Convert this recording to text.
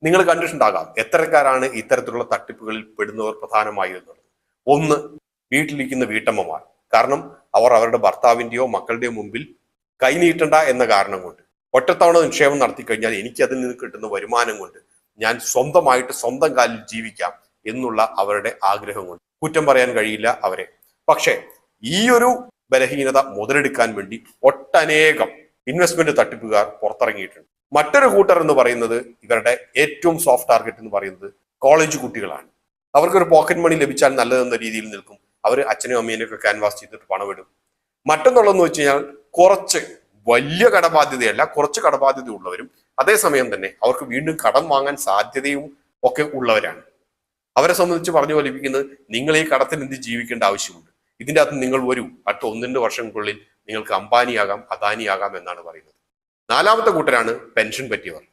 നിങ്ങൾ കണ്ടിട്ടുണ്ടാകാം എത്രക്കാരാണ് ഇത്തരത്തിലുള്ള തട്ടിപ്പുകളിൽ പെടുന്നവർ പ്രധാനമായും എന്നുള്ളത്. ഒന്ന്, വീട്ടിലിരിക്കുന്ന വീട്ടമ്മമാർ. കാരണം അവർ അവരുടെ ഭർത്താവിന്റെയോ മക്കളുടെയോ മുമ്പിൽ കൈനീട്ടണ്ട എന്ന കാരണം കൊണ്ട് ഒറ്റത്തവണ നിക്ഷേപം നടത്തി കഴിഞ്ഞാൽ എനിക്ക് അതിൽ നിന്ന് കിട്ടുന്ന വരുമാനം കൊണ്ട് ഞാൻ സ്വന്തമായിട്ട് സ്വന്തം കാലിൽ ജീവിക്കാം എന്നുള്ള അവരുടെ ആഗ്രഹം കൊണ്ട് കുറ്റം പറയാൻ കഴിയില്ല അവരെ. പക്ഷേ ഈ ഒരു ബലഹീനത മുതലെടുക്കാൻ വേണ്ടി ഒട്ടനേകം ഇൻവെസ്റ്റ്മെന്റ് തട്ടിപ്പുകാർ പുറത്തിറങ്ങിയിട്ടുണ്ട്. മറ്റൊരു കൂട്ടർ എന്ന് പറയുന്നത്, ഇവരുടെ ഏറ്റവും സോഫ്റ്റ് ടാർഗറ്റ് എന്ന് പറയുന്നത് കോളേജ് കുട്ടികളാണ്. അവർക്കൊരു പോക്കറ്റ് മണി ലഭിച്ചാൽ നല്ലതെന്ന രീതിയിൽ നിൽക്കും. അവർ അച്ഛനും അമ്മേനും ഒക്കെ ക്യാൻവാസ് ചെയ്തിട്ട് പണമിടും. മറ്റൊന്നുള്ളതെന്ന് വെച്ച് കഴിഞ്ഞാൽ കുറച്ച് വലിയ കടബാധ്യതയല്ല, കുറച്ച് കടബാധ്യത ഉള്ളവരും അതേസമയം തന്നെ അവർക്ക് വീണ്ടും കടം വാങ്ങാൻ സാധ്യതയും ഒക്കെ ഉള്ളവരാണ്. അവരെ സംബന്ധിച്ച് പറഞ്ഞു ഫലിപ്പിക്കുന്നത്, നിങ്ങൾ ഈ കടത്തിൽ എന്ത് ജീവിക്കേണ്ട ആവശ്യമുണ്ട്, ഇതിൻ്റെ അകത്ത് നിങ്ങൾ വരൂ, അടുത്ത 1-2 വർഷങ്ങൾക്കുള്ളിൽ നിങ്ങൾക്ക് അംബാനിയാകാം, അദാനിയാകാം എന്നാണ് പറയുന്നത്. നാലാമത്തെ കൂട്ടരാണ് പെൻഷൻ പറ്റിയവർ.